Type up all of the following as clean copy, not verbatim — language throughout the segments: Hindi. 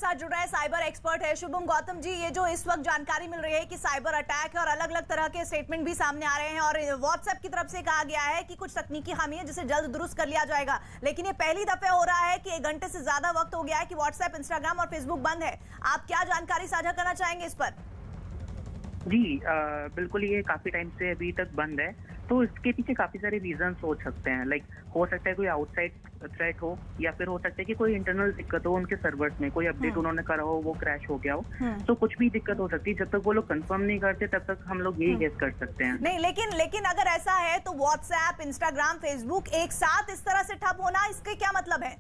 साथ जुड़ रहे हैं, साइबर एक्सपर्ट है शुभम गौतम जी। ये जो इस वक्त जानकारी मिल रही है कि साइबर अटैक है और अलग अलग तरह के स्टेटमेंट भी सामने आ रहे हैं और व्हाट्सएप की तरफ से कहा गया है कि कुछ तकनीकी खामी है जिसे जल्द दुरुस्त कर लिया जाएगा, लेकिन ये पहली दफे हो रहा है कि 1 घंटे से ज्यादा वक्त हो गया है कि व्हाट्सएप, इंस्टाग्राम और फेसबुक बंद है। आप क्या जानकारी साझा करना चाहेंगे इस पर? जी बिल्कुल, ये काफी टाइम से अभी तक बंद है, तो इसके पीछे काफी सारे रीजंस हो सकते हैं। लाइक हो सकता है कोई आउटसाइड थ्रेट हो, या फिर हो सकता है कि कोई इंटरनल दिक्कत हो उनके सर्वर्स में, कोई अपडेट उन्होंने करा हो वो क्रैश हो गया हो, तो कुछ भी दिक्कत हो सकती है। जब तक वो लोग कंफर्म नहीं करते तब तक हम लोग यही गेस कर सकते हैं। नहीं, लेकिन अगर ऐसा है तो व्हाट्सएप, इंस्टाग्राम, फेसबुक एक साथ इस तरह से ठप होना, इसके क्या मतलब है?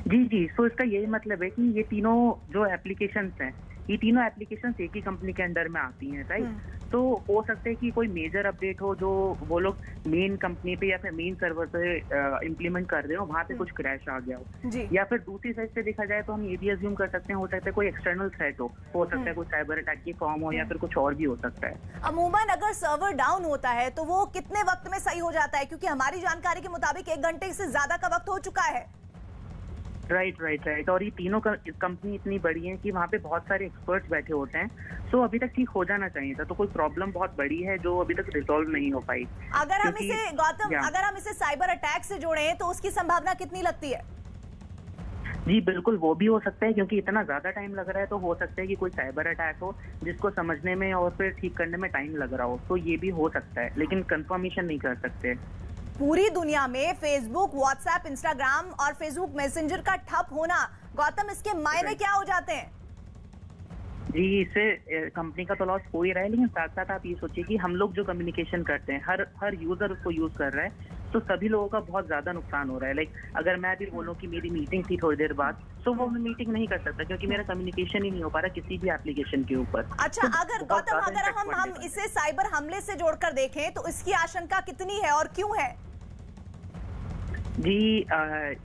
जी, सो इसका यही मतलब है कि ये तीनों जो एप्लीकेशंस हैं, ये तीनों एप्लीकेशंस एक ही कंपनी के अंडर में आती हैं, राइट? तो हो सकता है कि कोई मेजर अपडेट हो जो वो लोग मेन कंपनी पे या फिर मेन सर्वर पे इम्प्लीमेंट कर रहे हो, वहां पे कुछ क्रैश आ गया हो, या फिर दूसरी साइड से देखा जाए तो हम ये भी अज्यूम कर सकते हैं, हो सकता है कोई एक्सटर्नल थ्रेट हो सकता है कोई साइबर अटैक की फॉर्म हो, या फिर कुछ और भी हो सकता है। अमूमन अगर सर्वर डाउन होता है तो वो कितने वक्त में सही हो जाता है? क्योंकि हमारी जानकारी के मुताबिक 1 घंटे से ज्यादा का वक्त हो चुका है। राइट। और ये तीनों कंपनी इतनी बड़ी है कि वहाँ पे बहुत सारे एक्सपर्ट्स बैठे होते हैं, सो अभी तक ठीक हो जाना चाहिए था। तो कोई प्रॉब्लम बहुत बड़ी है जो अभी तक रिजॉल्व नहीं हो पाई। अगर हम इसे गौतम, अगर हम इसे साइबर अटैक से जोड़ें तो उसकी संभावना कितनी लगती है? जी बिल्कुल, वो भी हो सकता है, क्योंकि इतना ज्यादा टाइम लग रहा है तो हो सकता है कि कोई साइबर अटैक हो जिसको समझने में और फिर ठीक करने में टाइम लग रहा हो, तो ये भी हो सकता है, लेकिन कंफर्मेशन नहीं कर सकते। पूरी दुनिया में फेसबुक, व्हाट्सएप, इंस्टाग्राम और फेसबुक मैसेंजर का ठप होना, गौतम, इसके मायने क्या हो जाते हैं? जी, इससे कंपनी का तो लॉस हो ही रहा है, लेकिन साथ साथ आप ये सोचिए कि हम लोग जो कम्युनिकेशन करते हैं, हर यूजर उसको यूज कर रहा है, तो सभी लोगों का बहुत ज्यादा नुकसान हो रहा है। लाइक अगर मैं भी बोलूं कि मेरी मीटिंग थी थोड़ी देर बाद, तो वो मैं मीटिंग नहीं कर सकता क्योंकि मेरा कम्युनिकेशन ही नहीं हो पा रहा किसी भी एप्लीकेशन के ऊपर। अच्छा, तो अगर गौतम, अगर हम इसे साइबर हमले से जोड़कर देखें तो इसकी आशंका कितनी है और क्यों है? जी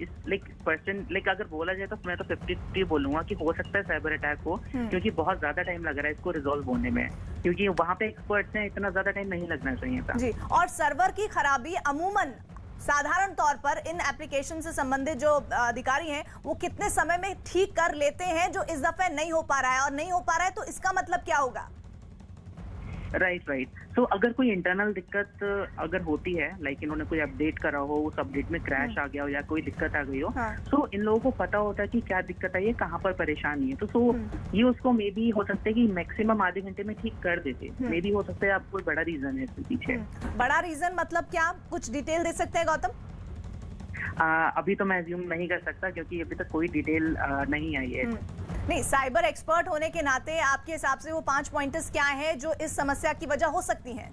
इस लाइक अगर बोला जाए तो मैं तो 50-50 बोलूंगा कि हो सकता है साइबर अटैक हो, क्योंकि बहुत ज्यादा टाइम लग रहा है इसको रिजॉल्व होने में, क्योंकि वहां पे एक्सपर्ट्स हैं, इतना ज्यादा टाइम नहीं लगना चाहिए था। जी, और सर्वर की खराबी अमूमन साधारण तौर पर इन एप्लीकेशन से संबंधित जो अधिकारी हैं वो कितने समय में ठीक कर लेते हैं, जो इस दफे नहीं हो पा रहा है? और नहीं हो पा रहा है तो इसका मतलब क्या होगा? राइट। तो अगर कोई इंटरनल दिक्कत अगर होती है, लाइक इन्होंने कोई अपडेट करा हो, उस अपडेट में क्रैश आ गया हो या कोई दिक्कत आ गई हो, तो इन लोगों को पता होता है कि क्या दिक्कत आई है, कहाँ पर परेशानी है, तो ये उसको मे बी हो सकता है कि मैक्सिमम आधे घंटे में ठीक कर देते। मे बी हो सकता है आपको बड़ा रीजन है इसके पीछे। बड़ा रीजन मतलब क्या, कुछ डिटेल दे सकते हैं गौतम? अभी तो मैं अज्यूम नहीं कर सकता क्योंकि अभी तक कोई डिटेल नहीं आई है। नहीं, साइबर एक्सपर्ट होने के नाते आपके हिसाब से वो 5 पॉइंट्स क्या हैं जो इस समस्या की वजह हो सकती हैं?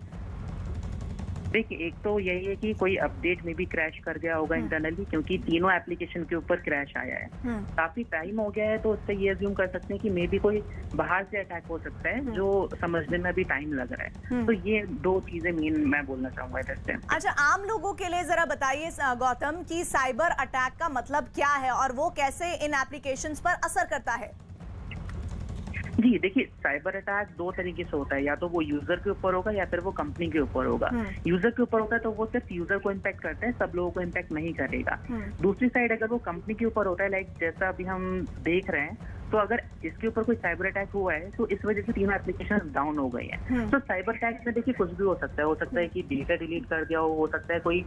देखिए, एक तो यही है कि कोई अपडेट में भी क्रैश कर गया होगा इंटरनली, क्योंकि तीनों एप्लीकेशन के ऊपर क्रैश आया है। काफी टाइम हो गया है, तो उससे ये अज्यूम कर सकते हैं कि मे बी कोई बाहर से अटैक हो सकता है जो समझने में अभी टाइम लग रहा है। तो ये 2 चीजें मेन मैं बोलना चाहूंगा इससे। अच्छा, आम लोगों के लिए जरा बताइए गौतम कि साइबर अटैक का मतलब क्या है और वो कैसे इन एप्लीकेशंस पर असर करता है? जी देखिए, साइबर अटैक 2 तरीके से होता है, या तो वो यूजर के ऊपर होगा या फिर वो कंपनी के ऊपर होगा। यूजर के ऊपर होता है तो वो सिर्फ यूजर को इम्पैक्ट करता है, सब लोगों को इम्पैक्ट नहीं करेगा। दूसरी साइड अगर वो कंपनी के ऊपर होता है, लाइक जैसा अभी हम देख रहे हैं, तो अगर इसके ऊपर कोई साइबर अटैक हुआ है तो इस वजह से तीनों एप्लीकेशन डाउन हो गई हैं। तो साइबर अटैक में देखिए कुछ भी हो सकता है कि डेटा डिलीट कर दिया हो सकता है कोई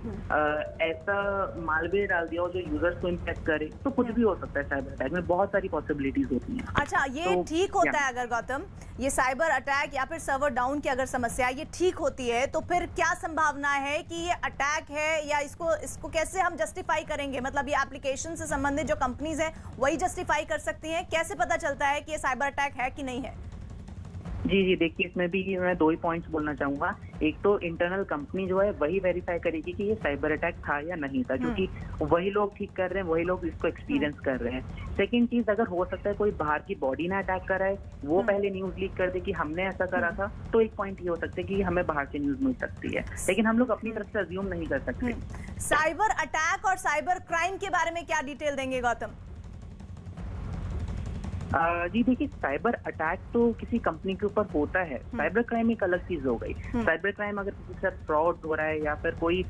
ऐसा मालवेयर डाल दिया हो जो यूजर्स को इम्पैक्ट करे, तो कुछ भी हो सकता है। साइबर अटैक में बहुत सारी पॉसिबिलिटीज होती हैं। अच्छा, ये ठीक होता है अगर गौतम, ये साइबर अटैक या फिर सर्वर डाउन की अगर समस्या ये ठीक होती है तो फिर क्या संभावना है कि ये अटैक है, या इसको कैसे हम जस्टिफाई करेंगे? मतलब ये एप्लीकेशन से संबंधित जो कंपनीज है वही जस्टिफाई कर सकती हैं? कैसे पता चलता है कि ये साइबर अटैक है कि नहीं है? जी देखिए, इसमें भी मैं 2 ही पॉइंट्स बोलना चाहूंगा। एक तो इंटरनल कंपनी जो है वही वेरीफाई करेगी कि ये साइबर अटैक था या नहीं था, क्योंकि वही लोग ठीक कर रहे हैं, वही लोग इसको एक्सपीरियंस कर रहे हैं। सेकंड चीज, अगर हो सकता है कोई बाहर की बॉडी ना अटैक कराए, वो पहले न्यूज लीक कर दे कि हमने ऐसा करा था, तो एक पॉइंट ये हो सकता है कि हमें बाहर से न्यूज मिल सकती है, लेकिन हम लोग अपनी तरफ से अज्यूम नहीं कर सकते। साइबर अटैक और साइबर क्राइम के बारे में क्या डिटेल देंगे गौतम? जी देखिए, साइबर अटैक तो किसी कंपनी के ऊपर होता है, साइबर क्राइम एक अलग चीज हो गई। साइबर क्राइम अगर किसी के साथ फ्रॉड हो रहा है या फिर कोई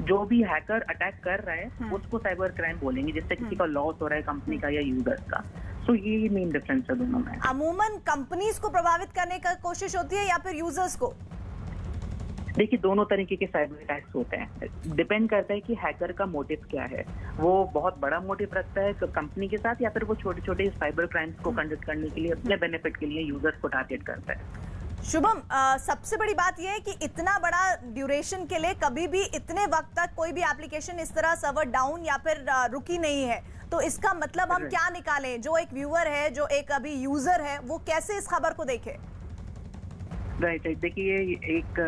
जो भी हैकर अटैक कर रहा है उसको साइबर क्राइम बोलेंगे, जिससे किसी का लॉस हो रहा है कंपनी का या यूजर्स का। सो ये मेन डिफरेंस है दोनों में। अमूमन कंपनीज को प्रभावित करने का कोशिश होती है या फिर यूजर्स को? देखिए दोनों तरीके के साइबर अटैक्स होते हैं, डिपेंड करता है कि हैकर का मोटिव क्या है। वो बहुत बड़ा मोटिव रखता है कंपनी के साथ, या फिर वो छोटे छोटे साइबर क्राइम्स को कंडक्ट करने के लिए अपने बेनिफिट के लिए यूजर्स को टारगेट करता है। शुभम, सबसे बड़ी बात यह है कि इतना बड़ा ड्यूरेशन के लिए कभी भी इतने वक्त तक कोई भी एप्लीकेशन इस तरह सर्वर डाउन या फिर रुकी नहीं है, तो इसका मतलब हम क्या निकालें? जो एक व्यूअर है, जो एक अभी यूजर है, वो कैसे इस खबर को देखे? राइट, देखिए एक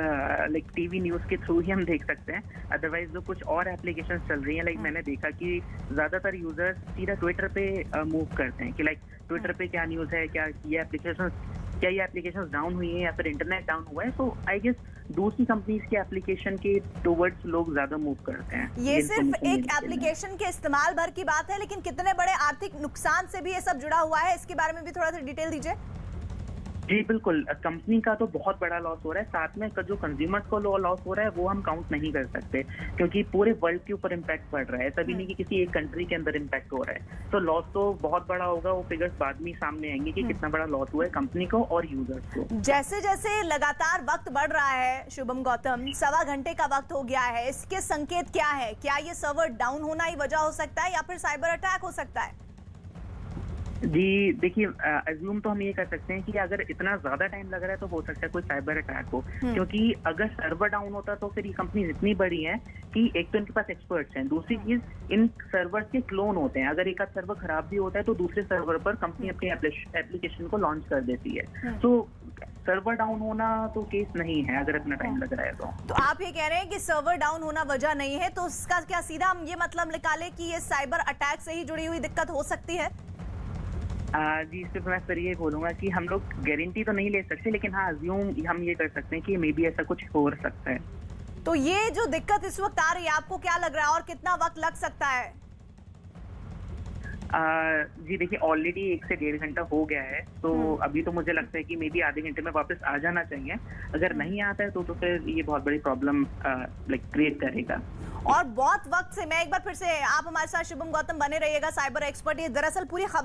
लाइक टीवी न्यूज के थ्रू ही हम देख सकते हैं, अदरवाइज जो कुछ और एप्लीकेशन चल रही हैं, लाइक मैंने देखा कि ज्यादातर यूजर्स सीधा ट्विटर पे मूव करते हैं कि लाइक ट्विटर पे क्या न्यूज है, क्या ये एप्लीकेशन डाउन हुई है या फिर इंटरनेट डाउन हुआ है। सो आई गेस दूसरी कंपनीज के एप्लीकेशन के टुवर्ड्स लोग ज्यादा मूव करते हैं। ये सिर्फ एक एप्लीकेशन के इस्तेमाल भर की बात है, लेकिन कितने बड़े आर्थिक नुकसान से भी ये सब जुड़ा हुआ है, इसके बारे में भी थोड़ा सा डिटेल दीजिए। जी बिल्कुल, कंपनी का तो बहुत बड़ा लॉस हो रहा है, साथ में जो कंज्यूमर्स को लॉस हो रहा है वो हम काउंट नहीं कर सकते, क्योंकि पूरे वर्ल्ड के ऊपर इम्पैक्ट पड़ रहा है। ऐसा भी नहीं कि किसी एक कंट्री के अंदर इम्पैक्ट हो रहा है। तो लॉस तो बहुत बड़ा होगा, वो फिगर्स बाद में सामने आएंगे कि कितना बड़ा लॉस हुआ है कंपनी को और यूजर्स को। जैसे जैसे लगातार वक्त बढ़ रहा है शुभम गौतम, 1.25 घंटे का वक्त हो गया है, इसके संकेत क्या है? क्या ये सर्वर डाउन होना ही वजह हो सकता है या फिर साइबर अटैक हो सकता है? जी देखिए, अज्यूम तो हम ये कर सकते हैं कि अगर इतना ज्यादा टाइम लग रहा है तो हो सकता है कोई साइबर अटैक हो, क्योंकि अगर सर्वर डाउन होता तो फिर ये कंपनीज इतनी बड़ी हैं कि एक तो इनके पास एक्सपर्ट्स हैं, दूसरी चीज इन सर्वर्स के क्लोन होते हैं। अगर एक आध सर्वर खराब भी होता है तो दूसरे सर्वर पर कंपनी अपनी एप्लीकेशन को लॉन्च कर देती है। तो सर्वर डाउन होना तो केस नहीं है अगर इतना टाइम लग रहा है तो आप ये कह रहे हैं कि सर्वर डाउन होना वजह नहीं है, तो इसका क्या सीधा हम ये मतलब निकालें कि ये साइबर अटैक से ही जुड़ी हुई दिक्कत हो सकती है? जी, इस पे मैं फिर ये बोलूंगा कि हम लोग गारंटी तो नहीं ले सकते, लेकिन हाँ अज्यूम हम ये कर सकते हैं कि मे बी ऐसा कुछ हो सकता है। तो ये जो दिक्कत इस वक्त आ रही है, आपको क्या लग रहा है और कितना वक्त लग सकता है? जी देखिए, ऑलरेडी 1 से 1.5 घंटा हो गया है, तो अभी तो मुझे लगता है कि मे बी आधे घंटे में वापस आ जाना चाहिए। अगर नहीं आता है तो फिर ये बहुत बड़ी प्रॉब्लम लाइक क्रिएट करेगा। और बहुत वक्त से मैं एक बार फिर से, आप हमारे साथ शुभम गौतम बने रहिएगा, साइबर एक्सपर्ट। ये दरअसल पूरी खबर